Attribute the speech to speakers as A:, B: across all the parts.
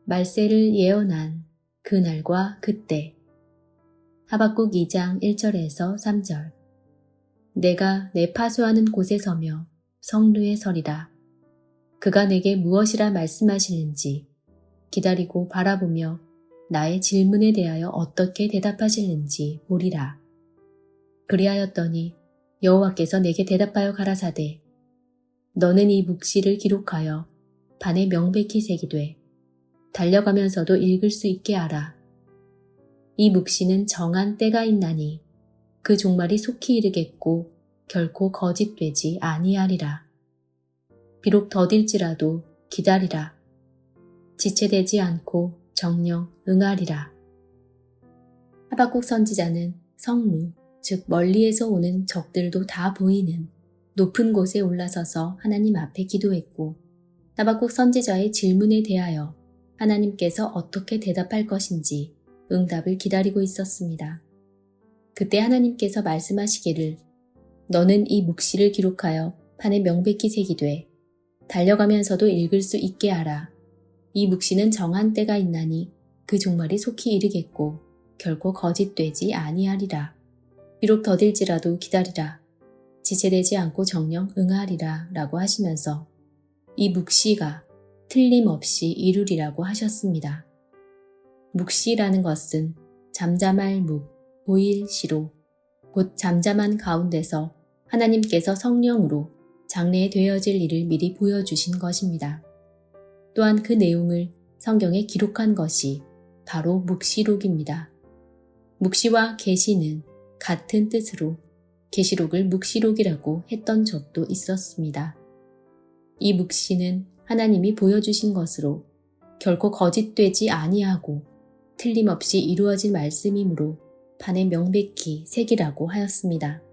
A: 말세를 예언한 그날과 그때. 하박국 2장 1절에서 3절. 내가 내 파수하는 곳에 서며 성루에 서리라. 그가 내게 무엇이라 말씀하시는지 기다리고 바라보며 나의 질문에 대하여 어떻게 대답하시는지 보리라. 그리하였더니 여호와께서 내게 대답하여 가라사대, 너는 이 묵시를 기록하여 판에 명백히 새기되 달려가면서도 읽을 수 있게 하라. 이 묵시는 정한 때가 있나니 그 종말이 속히 이르겠고 결코 거짓되지 아니하리라. 비록 더딜지라도 기다리라. 지체되지 않고 정령 응하리라. 하박국 선지자는 성루, 즉 멀리에서 오는 적들도 다 보이는 높은 곳에 올라서서 하나님 앞에 기도했고, 하박국 선지자의 질문에 대하여 하나님께서 어떻게 대답할 것인지 응답을 기다리고 있었습니다. 그때 하나님께서 말씀하시기를, 너는 이 묵시를 기록하여 판에 명백히 새기되 달려가면서도 읽을 수 있게 하라. 이 묵시는 정한 때가 있나니 그 종말이 속히 이르겠고 결코 거짓되지 아니하리라. 비록 더딜지라도 기다리라. 지체되지 않고 정령 응하리라 라고 하시면서 이 묵시가 틀림없이 이루리라고 하셨습니다. 묵시라는 것은 잠잠할 묵, 보일 시로, 곧 잠잠한 가운데서 하나님께서 성령으로 장래에 되어질 일을 미리 보여주신 것입니다. 또한 그 내용을 성경에 기록한 것이 바로 묵시록입니다. 묵시와 계시는 같은 뜻으로 계시록을 묵시록이라고 했던 적도 있었습니다. 이 묵시는 하나님이 보여주신 것으로 결코 거짓되지 아니하고 틀림없이 이루어질 말씀이므로 판에 명백히 새기라고 하였습니다.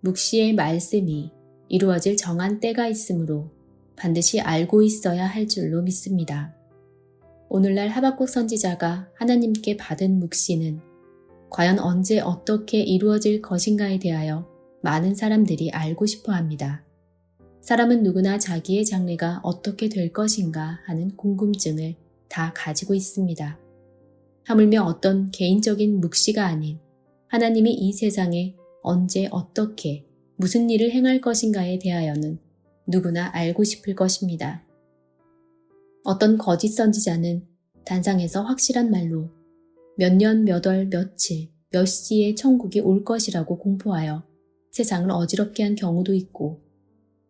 A: 묵시의 말씀이 이루어질 정한 때가 있으므로 반드시 알고 있어야 할 줄로 믿습니다. 오늘날 하박국 선지자가 하나님께 받은 묵시는 과연 언제 어떻게 이루어질 것인가에 대하여 많은 사람들이 알고 싶어 합니다. 사람은 누구나 자기의 장래가 어떻게 될 것인가 하는 궁금증을 다 가지고 있습니다. 하물며 어떤 개인적인 묵시가 아닌 하나님이 이 세상에 언제 어떻게 무슨 일을 행할 것인가에 대하여는 누구나 알고 싶을 것입니다. 어떤 거짓 선지자는 단상에서 확실한 말로 몇 년, 몇 월, 며칠, 몇 시에 천국이 올 것이라고 공포하여 세상을 어지럽게 한 경우도 있고,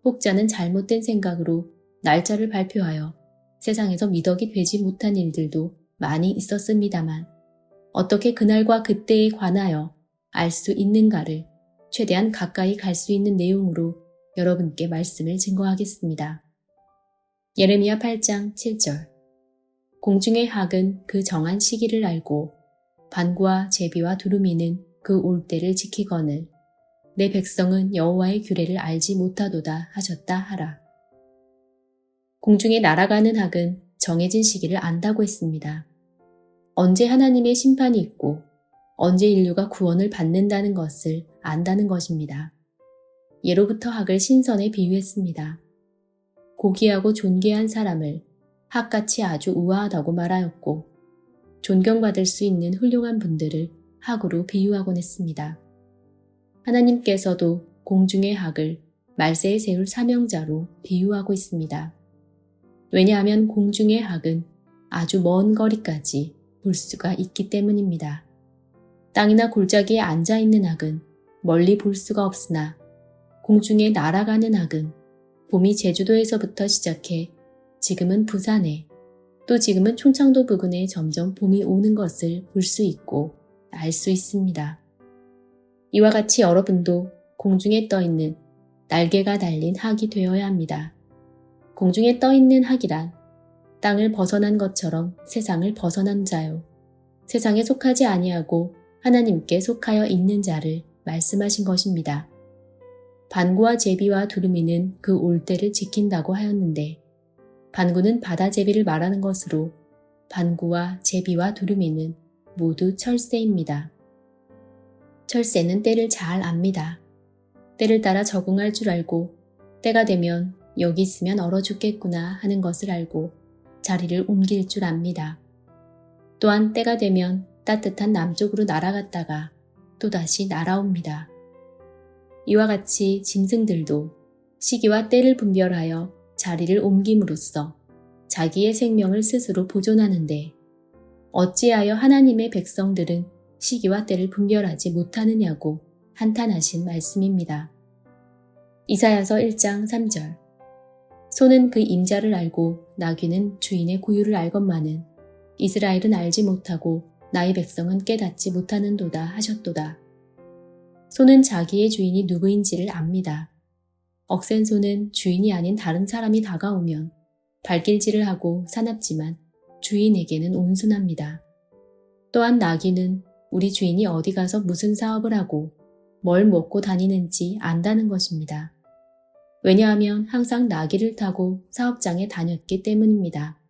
A: 혹자는 잘못된 생각으로 날짜를 발표하여 세상에서 미덕이 되지 못한 일들도 많이 있었습니다만, 어떻게 그날과 그때에 관하여 알 수 있는가를 최대한 가까이 갈 수 있는 내용으로 여러분께 말씀을 증거하겠습니다. 예레미야 8장 7절. 공중의 학은 그 정한 시기를 알고 반구와 제비와 두루미는 그 올 때를 지키거늘 내 백성은 여호와의 규례를 알지 못하도다 하셨다 하라. 공중에 날아가는 학은 정해진 시기를 안다고 했습니다. 언제 하나님의 심판이 있고 언제 인류가 구원을 받는다는 것을 안다는 것입니다. 예로부터 학을 신선에 비유했습니다. 고귀하고 존귀한 사람을 학같이 아주 우아하다고 말하였고, 존경받을 수 있는 훌륭한 분들을 학으로 비유하곤 했습니다. 하나님께서도 공중의 학을 말세에 세울 사명자로 비유하고 있습니다. 왜냐하면 공중의 학은 아주 먼 거리까지 볼 수가 있기 때문입니다. 땅이나 골짜기에 앉아있는 학은 멀리 볼 수가 없으나 공중에 날아가는 학은 봄이 제주도에서부터 시작해 지금은 부산에, 또 지금은 충청도 부근에 점점 봄이 오는 것을 볼 수 있고 알 수 있습니다. 이와 같이 여러분도 공중에 떠있는 날개가 달린 학이 되어야 합니다. 공중에 떠있는 학이란 땅을 벗어난 것처럼 세상을 벗어난 자요, 세상에 속하지 아니하고 하나님께 속하여 있는 자를 말씀하신 것입니다. 반구와 제비와 두루미는 그 올 때를 지킨다고 하였는데, 반구는 바다 제비를 말하는 것으로 반구와 제비와 두루미는 모두 철새입니다. 철새는 때를 잘 압니다. 때를 따라 적응할 줄 알고 때가 되면 여기 있으면 얼어 죽겠구나 하는 것을 알고 자리를 옮길 줄 압니다. 또한 때가 되면 따뜻한 남쪽으로 날아갔다가 또다시 날아옵니다. 이와 같이 짐승들도 시기와 때를 분별하여 자리를 옮김으로써 자기의 생명을 스스로 보존하는데 어찌하여 하나님의 백성들은 시기와 때를 분별하지 못하느냐고 한탄하신 말씀입니다. 이사야서 1장 3절. 소는 그 임자를 알고 나귀는 주인의 고유를 알건만은 이스라엘은 알지 못하고 나의 백성은 깨닫지 못하는도다 하셨도다. 소는 자기의 주인이 누구인지를 압니다. 억센 소는 주인이 아닌 다른 사람이 다가오면 발길질을 하고 사납지만 주인에게는 온순합니다. 또한 나귀는 우리 주인이 어디 가서 무슨 사업을 하고 뭘 먹고 다니는지 안다는 것입니다. 왜냐하면 항상 나귀를 타고 사업장에 다녔기 때문입니다.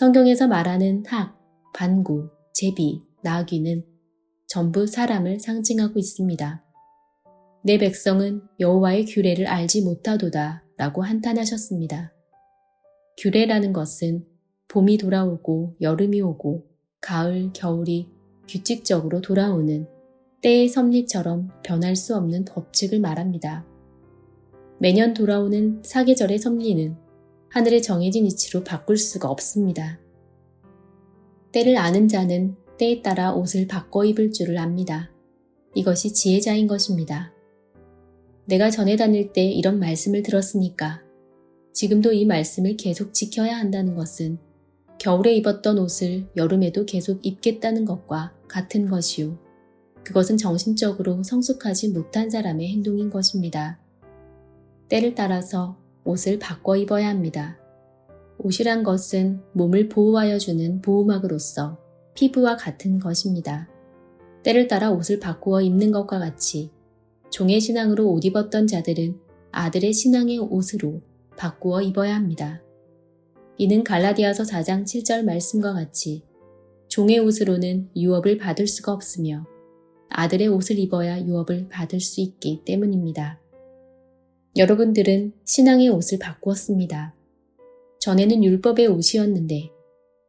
A: 성경에서 말하는 학, 반구, 제비, 나귀는 전부 사람을 상징하고 있습니다. 내 백성은 여호와의 규례를 알지 못하도다 라고 한탄하셨습니다. 규례라는 것은 봄이 돌아오고 여름이 오고 가을, 겨울이 규칙적으로 돌아오는 때의 섭리처럼 변할 수 없는 법칙을 말합니다. 매년 돌아오는 사계절의 섭리는 하늘의 정해진 이치로 바꿀 수가 없습니다. 때를 아는 자는 때에 따라 옷을 바꿔 입을 줄을 압니다. 이것이 지혜자인 것입니다. 내가 전에 다닐 때 이런 말씀을 들었으니까 지금도 이 말씀을 계속 지켜야 한다는 것은 겨울에 입었던 옷을 여름에도 계속 입겠다는 것과 같은 것이요. 그것은 정신적으로 성숙하지 못한 사람의 행동인 것입니다. 때를 따라서 옷을 바꿔 입어야 합니다. 옷이란 것은 몸을 보호하여 주는 보호막으로서 피부와 같은 것입니다. 때를 따라 옷을 바꾸어 입는 것과 같이 종의 신앙으로 옷 입었던 자들은 아들의 신앙의 옷으로 바꾸어 입어야 합니다. 이는 갈라디아서 4장 7절 말씀과 같이 종의 옷으로는 유업을 받을 수가 없으며 아들의 옷을 입어야 유업을 받을 수 있기 때문입니다. 여러분들은 신앙의 옷을 바꾸었습니다. 전에는 율법의 옷이었는데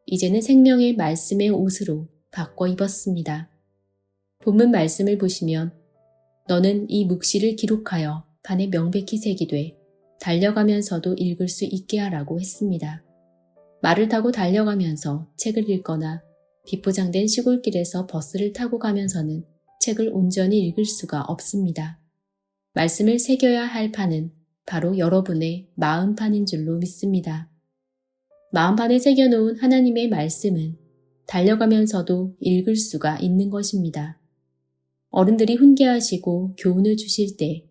A: 이제는 생명의 말씀의 옷으로 바꿔 입었습니다. 본문 말씀을 보시면 너는 이 묵시를 기록하여 판에 명백히 새기되 달려가면서도 읽을 수 있게 하라고 했습니다. 말을 타고 달려가면서 책을 읽거나 비포장된 시골길에서 버스를 타고 가면서는 책을 온전히 읽을 수가 없습니다. 말씀을 새겨야 할 판은 바로 여러분의 마음판인 줄로 믿습니다. 마음판에 새겨놓은 하나님의 말씀은 달려가면서도 읽을 수가 있는 것입니다. 어른들이 훈계하시고 교훈을 주실 때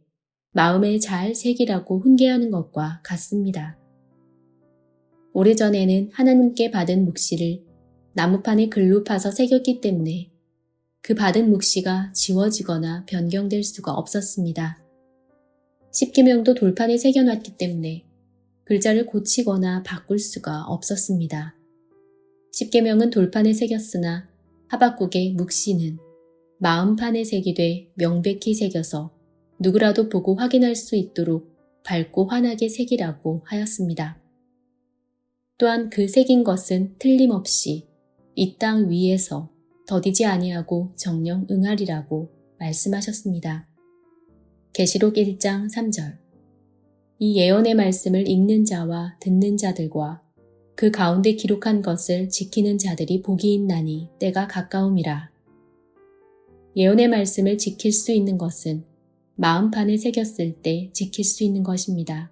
A: 마음에 잘 새기라고 훈계하는 것과 같습니다. 오래전에는 하나님께 받은 묵시를 나무판에 글로 파서 새겼기 때문에 그 받은 묵시가 지워지거나 변경될 수가 없었습니다. 십계명도 돌판에 새겨놨기 때문에 글자를 고치거나 바꿀 수가 없었습니다. 십계명은 돌판에 새겼으나 하박국의 묵시는 마음판에 새기되 명백히 새겨서 누구라도 보고 확인할 수 있도록 밝고 환하게 새기라고 하였습니다. 또한 그 새긴 것은 틀림없이 이 땅 위에서 더디지 아니하고 정령 응하리라고 말씀하셨습니다. 계시록 1장 3절. 이 예언의 말씀을 읽는 자와 듣는 자들과 그 가운데 기록한 것을 지키는 자들이 복이 있나니 때가 가까움이라. 예언의 말씀을 지킬 수 있는 것은 마음판에 새겼을 때 지킬 수 있는 것입니다.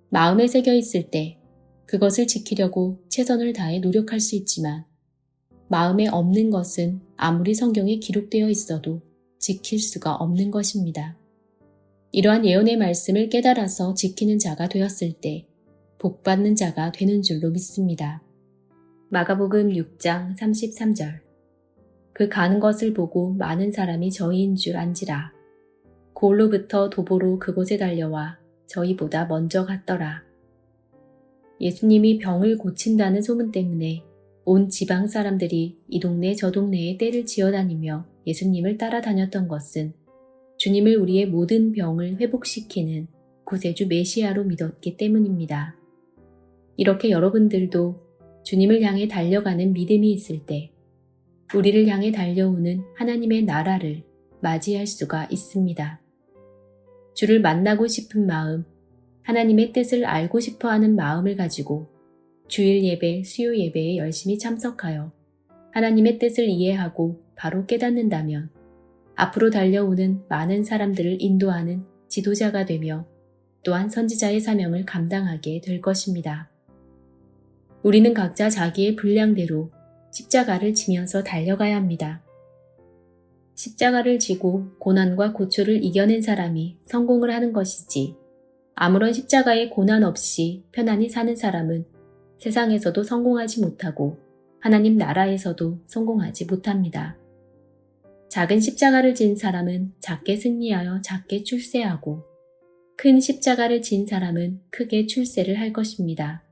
A: 마음에 새겨 있을 때 그것을 지키려고 최선을 다해 노력할 수 있지만 마음에 없는 것은 아무리 성경에 기록되어 있어도 지킬 수가 없는 것입니다. 이러한 예언의 말씀을 깨달아서 지키는 자가 되었을 때 복받는 자가 되는 줄로 믿습니다. 마가복음 6장 33절. 그 가는 것을 보고 많은 사람이 저희인 줄 안지라. 골로부터 도보로 그곳에 달려와 저희보다 먼저 갔더라. 예수님이 병을 고친다는 소문 때문에 온 지방 사람들이 이 동네 저 동네에 떼를 지어다니며 예수님을 따라다녔던 것은 주님을 우리의 모든 병을 회복시키는 구세주 메시아로 믿었기 때문입니다. 이렇게 여러분들도 주님을 향해 달려가는 믿음이 있을 때 우리를 향해 달려오는 하나님의 나라를 맞이할 수가 있습니다. 주를 만나고 싶은 마음, 하나님의 뜻을 알고 싶어 하는 마음을 가지고 주일 예배, 수요 예배에 열심히 참석하여 하나님의 뜻을 이해하고 바로 깨닫는다면 앞으로 달려오는 많은 사람들을 인도하는 지도자가 되며 또한 선지자의 사명을 감당하게 될 것입니다. 우리는 각자 자기의 분량대로 십자가를 지면서 달려가야 합니다. 십자가를 지고 고난과 고초를 이겨낸 사람이 성공을 하는 것이지 아무런 십자가의 고난 없이 편안히 사는 사람은 세상에서도 성공하지 못하고 하나님 나라에서도 성공하지 못합니다. 작은 십자가를 진 사람은 작게 승리하여 작게 출세하고 큰 십자가를 진 사람은 크게 출세를 할 것입니다.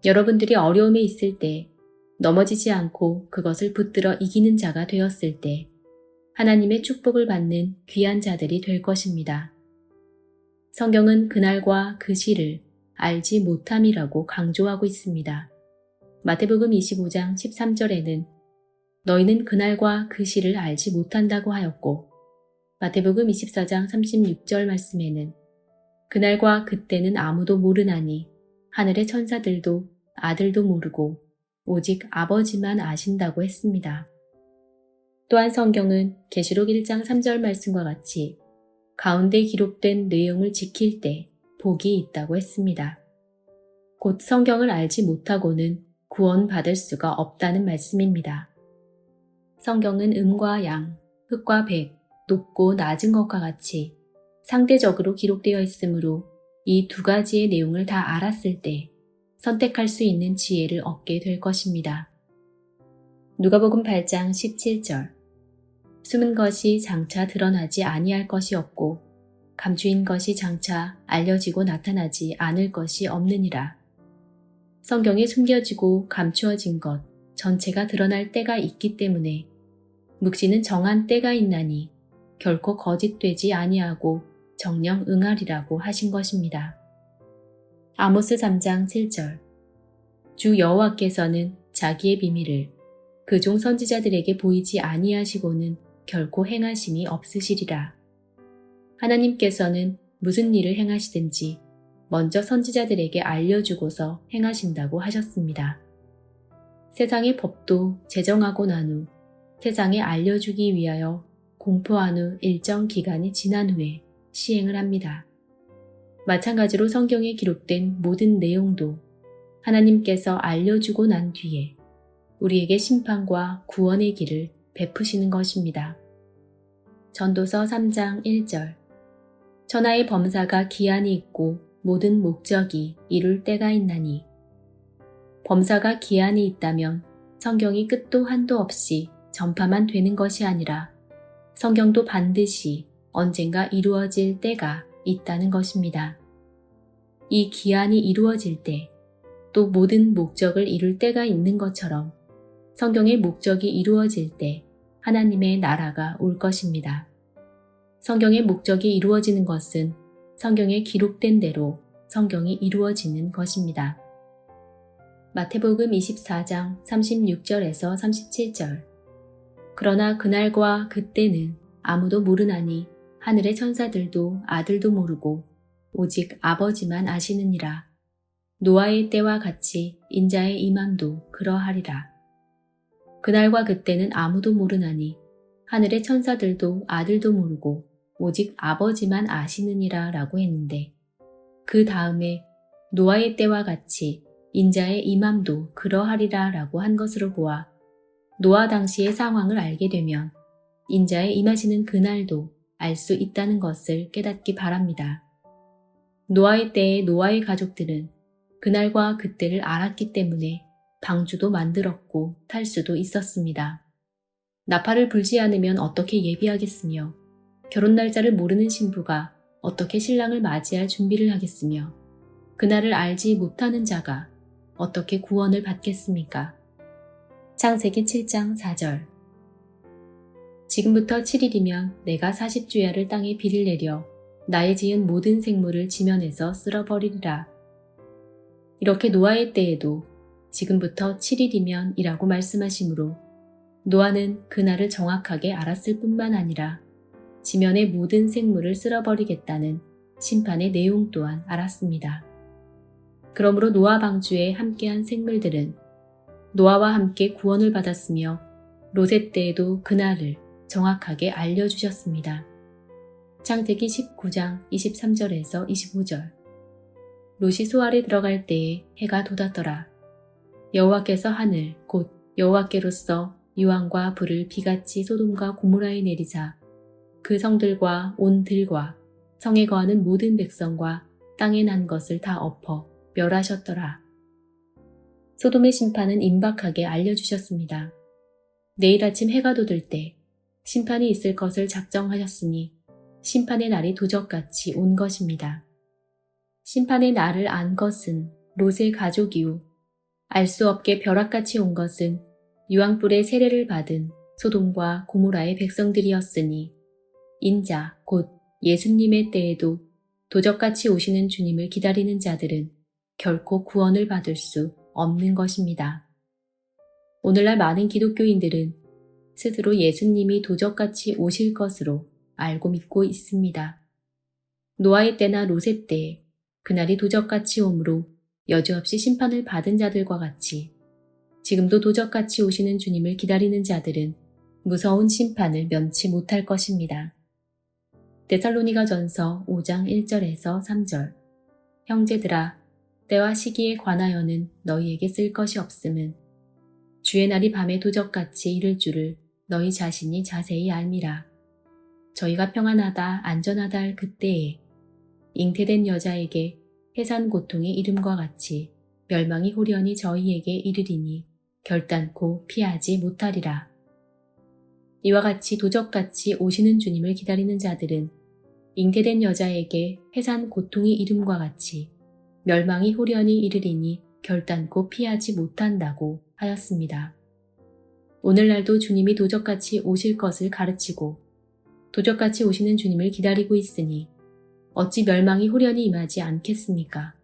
A: 여러분들이 어려움에 있을 때 넘어지지 않고 그것을 붙들어 이기는 자가 되었을 때 하나님의 축복을 받는 귀한 자들이 될 것입니다. 성경은 그날과 그 시를 알지 못함이라고 강조하고 있습니다. 마태복음 25장 13절에는 너희는 그날과 그 시를 알지 못한다고 하였고 마태복음 24장 36절 말씀에는 그날과 그때는 아무도 모르나니 하늘의 천사들도 아들도 모르고 오직 아버지만 아신다고 했습니다. 또한 성경은 계시록 1장 3절 말씀과 같이 가운데 기록된 내용을 지킬 때 복이 있다고 했습니다. 곧 성경을 알지 못하고는 구원받을 수가 없다는 말씀입니다. 성경은 음과 양, 흙과 백, 높고 낮은 것과 같이 상대적으로 기록되어 있으므로 이 두 가지의 내용을 다 알았을 때 선택할 수 있는 지혜를 얻게 될 것입니다. 누가복음 8장 17절 숨은 것이 장차 드러나지 아니할 것이 없고 감추인 것이 장차 알려지고 나타나지 않을 것이 없느니라. 성경에 숨겨지고 감추어진 것 전체가 드러날 때가 있기 때문에 묵시는 정한 때가 있나니 결코 거짓되지 아니하고 정령 응하리라고 하신 것입니다. 아모스 3장 7절 주 여호와께서는 자기의 비밀을 그종 선지자들에게 보이지 아니하시고는 결코 행하심이 없으시리라. 하나님께서는 무슨 일을 행하시든지 먼저 선지자들에게 알려주고서 행하신다고 하셨습니다. 세상의 법도 제정하고 난 후 세상에 알려주기 위하여 공포한 후 일정 기간이 지난 후에 시행을 합니다. 마찬가지로 성경에 기록된 모든 내용도 하나님께서 알려주고 난 뒤에 우리에게 심판과 구원의 길을 베푸시는 것입니다. 전도서 3장 1절 천하의 범사가 기한이 있고 모든 목적이 이룰 때가 있나니 범사가 기한이 있다면 성경이 끝도 한도 없이 전파만 되는 것이 아니라 성경도 반드시 언젠가 이루어질 때가 있다는 것입니다. 이 기한이 이루어질 때 또 모든 목적을 이룰 때가 있는 것처럼 성경의 목적이 이루어질 때 하나님의 나라가 올 것입니다. 성경의 목적이 이루어지는 것은 성경에 기록된 대로 성경이 이루어지는 것입니다. 마태복음 24장 36절에서 37절 그러나 그날과 그때는 아무도 모르나니 하늘의 천사들도 아들도 모르고 오직 아버지만 아시느니라. 노아의 때와 같이 인자의 임함도 그러하리라. 그날과 그때는 아무도 모르나니 하늘의 천사들도 아들도 모르고 오직 아버지만 아시느니라 라고 했는데 그 다음에 노아의 때와 같이 인자의 임함도 그러하리라 라고 한 것으로 보아 노아 당시의 상황을 알게 되면 인자의 임하시는 그날도 알 수 있다는 것을 깨닫기 바랍니다. 노아의 때에 노아의 가족들은 그날과 그때를 알았기 때문에 방주도 만들었고 탈 수도 있었습니다. 나팔을 불지 않으면 어떻게 예비하겠으며 결혼 날짜를 모르는 신부가 어떻게 신랑을 맞이할 준비를 하겠으며 그날을 알지 못하는 자가 어떻게 구원을 받겠습니까? 창세기 7장 4절 지금부터 7일이면 내가 40주야를 땅에 비를 내려 나의 지은 모든 생물을 지면에서 쓸어버리리라. 이렇게 노아의 때에도 지금부터 7일이면 이라고 말씀하시므로 노아는 그날을 정확하게 알았을 뿐만 아니라 지면의 모든 생물을 쓸어버리겠다는 심판의 내용 또한 알았습니다. 그러므로 노아 방주에 함께한 생물들은 노아와 함께 구원을 받았으며 롯의 때에도 그날을 정확하게 알려주셨습니다. 창세기 19장 23절에서 25절. 롯이 소알에 들어갈 때에 해가 돋았더라. 여호와께서 하늘 곧 여호와께로서 유황과 불을 비같이 소돔과 고모라에 내리사 그 성들과 온 들과 성에 거하는 모든 백성과 땅에 난 것을 다 엎어 멸하셨더라. 소돔의 심판은 임박하게 알려주셨습니다. 내일 아침 해가 돋을 때 심판이 있을 것을 작정하셨으니 심판의 날이 도적같이 온 것입니다. 심판의 날을 안 것은 롯의 가족이요 알 수 없게 벼락같이 온 것은 유황불의 세례를 받은 소돔과 고모라의 백성들이었으니 인자 곧 예수님의 때에도 도적같이 오시는 주님을 기다리는 자들은 결코 구원을 받을 수 없는 것입니다. 오늘날 많은 기독교인들은 스스로 예수님이 도적같이 오실 것으로 알고 믿고 있습니다. 노아의 때나 롯의 때에 그날이 도적같이 오므로 여지없이 심판을 받은 자들과 같이 지금도 도적같이 오시는 주님을 기다리는 자들은 무서운 심판을 면치 못할 것입니다. 데살로니가전서 5장 1절에서 3절. 형제들아, 때와 시기에 관하여는 너희에게 쓸 것이 없음은 주의 날이 밤에 도적같이 이를 줄을 너희 자신이 자세히 알미라. 저희가 평안하다 안전하다 할 그때에 잉태된 여자에게 해산 고통이 이름과 같이 멸망이 홀연히 저희에게 이르리니 결단코 피하지 못하리라. 이와 같이 도적같이 오시는 주님을 기다리는 자들은 잉태된 여자에게 해산 고통이 이름과 같이 멸망이 홀연히 이르리니 결단코 피하지 못한다고 하였습니다. 오늘날도 주님이 도적같이 오실 것을 가르치고 도적같이 오시는 주님을 기다리고 있으니 어찌 멸망이 홀연히 임하지 않겠습니까?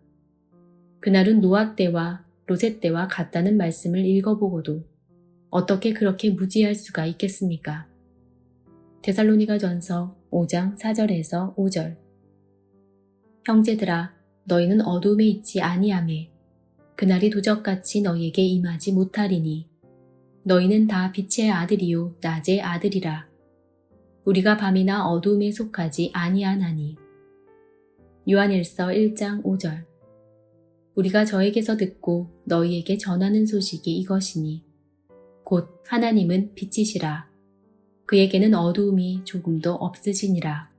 A: 그날은 노아 때와 롯의 때와 같다는 말씀을 읽어보고도 어떻게 그렇게 무지할 수가 있겠습니까? 데살로니가전서 5장 4절에서 5절. 형제들아, 너희는 어두움에 있지 아니하매 그날이 도적같이 너희에게 임하지 못하리니 너희는 다 빛의 아들이요 낮의 아들이라. 우리가 밤이나 어두움에 속하지 아니하나니. 요한일서 1장 5절. 우리가 저에게서 듣고 너희에게 전하는 소식이 이것이니 곧 하나님은 빛이시라. 그에게는 어두움이 조금도 없으시니라.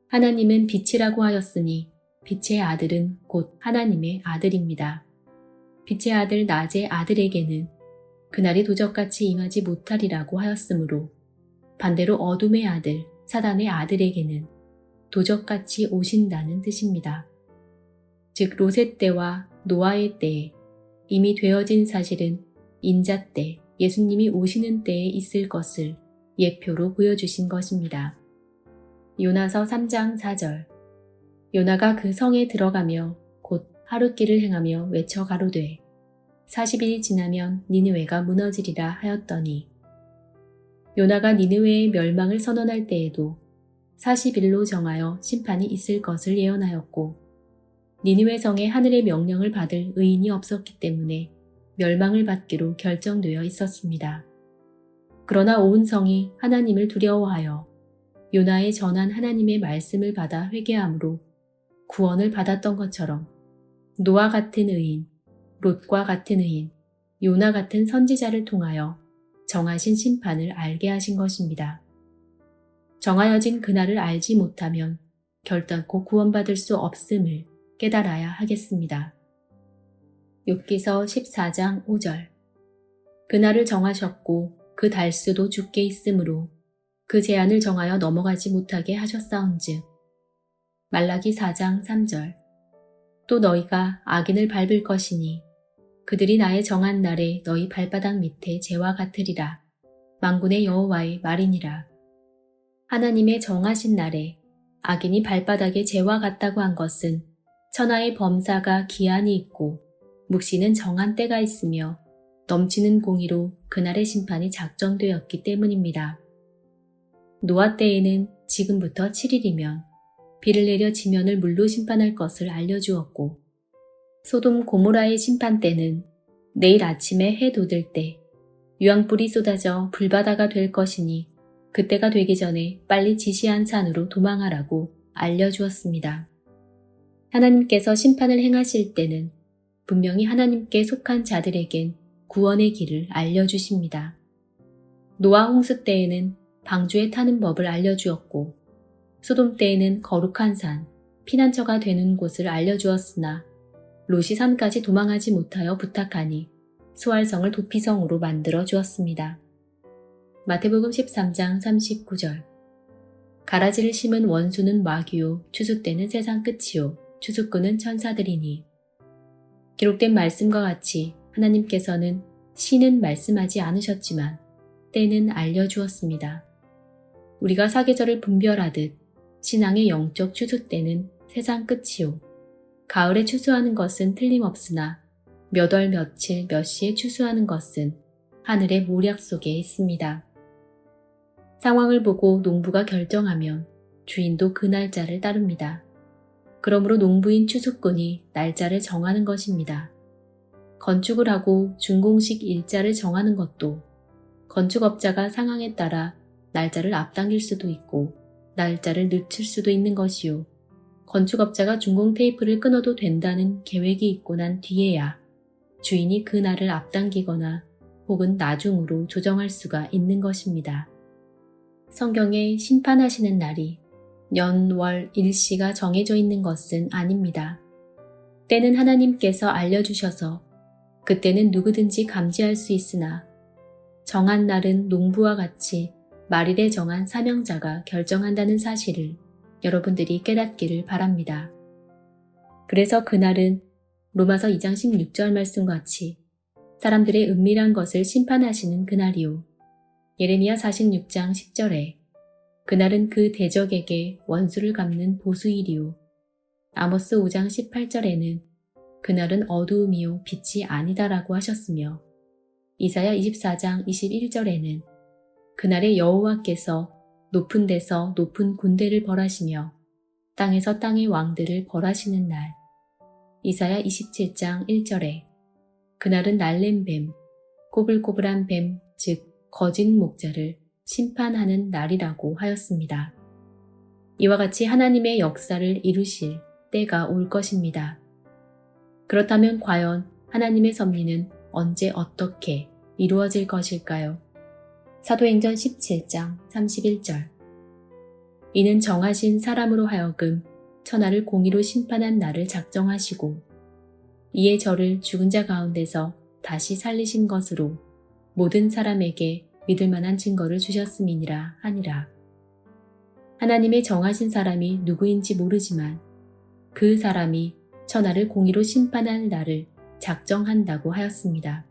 A: 하나님은 빛이라고 하였으니 빛의 아들은 곧 하나님의 아들입니다. 빛의 아들 낮의 아들에게는 그날이 도적같이 임하지 못하리라고 하였으므로 반대로 어둠의 아들 사단의 아들에게는 도적같이 오신다는 뜻입니다. 즉 롯의 때와 노아의 때에 이미 되어진 사실은 인자 때 예수님이 오시는 때에 있을 것을 예표로 보여주신 것입니다. 요나서 3장 4절. 요나가 그 성에 들어가며 곧 하룻길을 행하며 외쳐 가로되 40일이 지나면 니느웨가 무너지리라 하였더니 요나가 니느웨의 멸망을 선언할 때에도 40일로 정하여 심판이 있을 것을 예언하였고 니느웨 성에 하늘의 명령을 받을 의인이 없었기 때문에 멸망을 받기로 결정되어 있었습니다. 그러나 온 성이 하나님을 두려워하여 요나의 전한 하나님의 말씀을 받아 회개함으로 구원을 받았던 것처럼 노아 같은 의인, 롯과 같은 의인, 요나 같은 선지자를 통하여 정하신 심판을 알게 하신 것입니다. 정하여진 그날을 알지 못하면 결단코 구원받을 수 없음을 깨달아야 하겠습니다. 욥기서 14장 5절. 그날을 정하셨고 그 달수도 주께 있으므로 그 제한을 정하여 넘어가지 못하게 하셨사온즉. 말라기 4장 3절. 또 너희가 악인을 밟을 것이니 그들이 나의 정한 날에 너희 발바닥 밑에 재와 같으리라. 만군의 여호와의 말이니라. 하나님의 정하신 날에 악인이 발바닥에 재와 같다고 한 것은 천하의 범사가 기한이 있고 묵시는 정한 때가 있으며 넘치는 공의로 그날의 심판이 작정되었기 때문입니다. 노아 때에는 지금부터 7일이면 비를 내려 지면을 물로 심판할 것을 알려주었고, 소돔 고모라의 심판 때는 내일 아침에 해 돋을 때 유황불이 쏟아져 불바다가 될 것이니 그때가 되기 전에 빨리 지시한 산으로 도망하라고 알려주었습니다. 하나님께서 심판을 행하실 때는 분명히 하나님께 속한 자들에겐 구원의 길을 알려주십니다. 노아 홍수 때에는 방주에 타는 법을 알려주었고, 소돔 때에는 거룩한 산, 피난처가 되는 곳을 알려주었으나 롯이 산까지 도망하지 못하여 부탁하니 수알성을 도피성으로 만들어 주었습니다. 마태복음 13장 39절. 가라지를 심은 원수는 마귀요, 추수 때는 세상 끝이요, 추수꾼은 천사들이니. 기록된 말씀과 같이 하나님께서는 시는 말씀하지 않으셨지만 때는 알려주었습니다. 우리가 사계절을 분별하듯 신앙의 영적 추수 때는 세상 끝이요, 가을에 추수하는 것은 틀림없으나 몇 월 며칠 몇 시에 추수하는 것은 하늘의 모략 속에 있습니다. 상황을 보고 농부가 결정하면 주인도 그 날짜를 따릅니다. 그러므로 농부인 추수꾼이 날짜를 정하는 것입니다. 건축을 하고 준공식 일자를 정하는 것도 건축업자가 상황에 따라 날짜를 앞당길 수도 있고 날짜를 늦출 수도 있는 것이요. 건축업자가 준공 테이프를 끊어도 된다는 계획이 있고 난 뒤에야 주인이 그 날을 앞당기거나 혹은 나중으로 조정할 수가 있는 것입니다. 성경에 심판하시는 날이 년, 월, 일시가 정해져 있는 것은 아닙니다. 때는 하나님께서 알려주셔서 그때는 누구든지 감지할 수 있으나 정한 날은 농부와 같이 말일에 정한 사명자가 결정한다는 사실을 여러분들이 깨닫기를 바랍니다. 그래서 그날은 로마서 2장 16절 말씀과 같이 사람들의 은밀한 것을 심판하시는 그날이요. 예레미야 46장 10절에 그날은 그 대적에게 원수를 갚는 보수일이요. 아모스 5장 18절에는 그날은 어두움이요 빛이 아니다라고 하셨으며 이사야 24장 21절에는 그날에 여호와께서 높은 데서 높은 군대를 벌하시며 땅에서 땅의 왕들을 벌하시는 날. 이사야 27장 1절에 그날은 날랜 뱀, 꼬불꼬불한 뱀, 즉 거짓 목자를 심판하는 날이라고 하였습니다. 이와 같이 하나님의 역사를 이루실 때가 올 것입니다. 그렇다면 과연 하나님의 섭리는 언제 어떻게 이루어질 것일까요? 사도행전 17장 31절. 이는 정하신 사람으로 하여금 천하를 공의로 심판한 날을 작정하시고 이에 저를 죽은 자 가운데서 다시 살리신 것으로 모든 사람에게 믿을 만한 증거를 주셨음이니라 하니라. 하나님의 정하신 사람이 누구인지 모르지만 그 사람이 천하를 공의로 심판할 날을 작정한다고 하였습니다.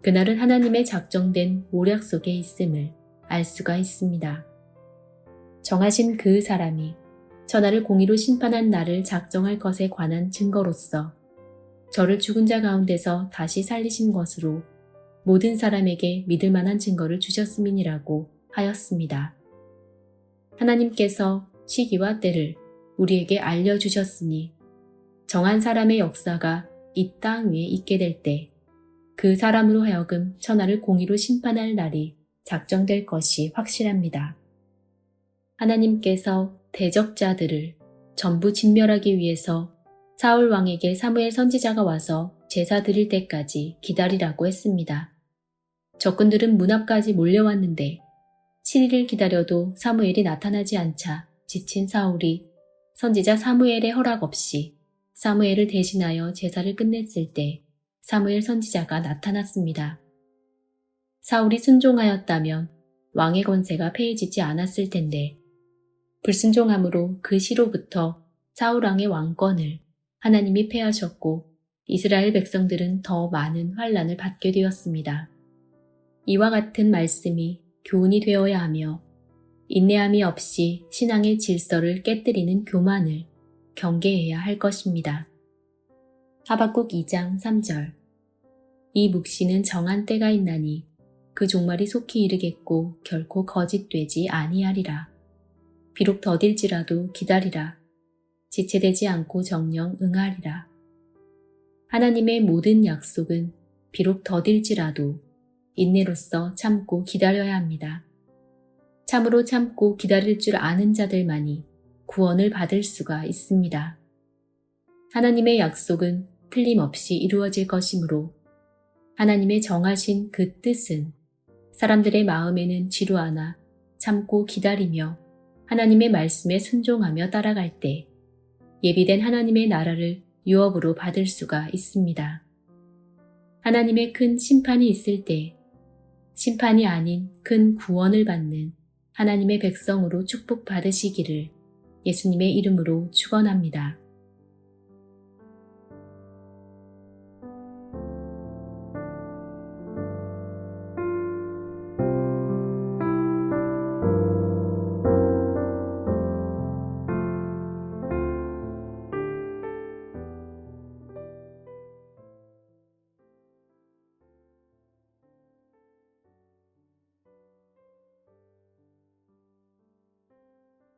A: 그날은 하나님의 작정된 모략 속에 있음을 알 수가 있습니다. 정하신 그 사람이 천하를 공의로 심판한 날을 작정할 것에 관한 증거로서 저를 죽은 자 가운데서 다시 살리신 것으로 모든 사람에게 믿을 만한 증거를 주셨음이니라고 하였습니다. 하나님께서 시기와 때를 우리에게 알려주셨으니 정한 사람의 역사가 이 땅 위에 있게 될 때 그 사람으로 하여금 천하를 공의로 심판할 날이 작정될 것이 확실합니다. 하나님께서 대적자들을 전부 진멸하기 위해서 사울 왕에게 사무엘 선지자가 와서 제사 드릴 때까지 기다리라고 했습니다. 적군들은 문 앞까지 몰려왔는데 7일을 기다려도 사무엘이 나타나지 않자 지친 사울이 선지자 사무엘의 허락 없이 사무엘을 대신하여 제사를 끝냈을 때 사무엘 선지자가 나타났습니다. 사울이 순종하였다면 왕의 권세가 폐해지지 않았을 텐데 불순종함으로 그 시로부터 사울 왕의 왕권을 하나님이 폐하셨고 이스라엘 백성들은 더 많은 환난을 받게 되었습니다. 이와 같은 말씀이 교훈이 되어야 하며 인내함이 없이 신앙의 질서를 깨뜨리는 교만을 경계해야 할 것입니다. 하박국 2장 3절. 이 묵시는 정한 때가 있나니 그 종말이 속히 이르겠고 결코 거짓되지 아니하리라. 비록 더딜지라도 기다리라. 지체되지 않고 정령 응하리라. 하나님의 모든 약속은 비록 더딜지라도 인내로써 참고 기다려야 합니다. 참으로 참고 기다릴 줄 아는 자들만이 구원을 받을 수가 있습니다. 하나님의 약속은 틀림없이 이루어질 것이므로 하나님의 정하신 그 뜻은 사람들의 마음에는 지루하나 참고 기다리며 하나님의 말씀에 순종하며 따라갈 때 예비된 하나님의 나라를 유업으로 받을 수가 있습니다. 하나님의 큰 심판이 있을 때 심판이 아닌 큰 구원을 받는 하나님의 백성으로 축복받으시기를 예수님의 이름으로 축원합니다.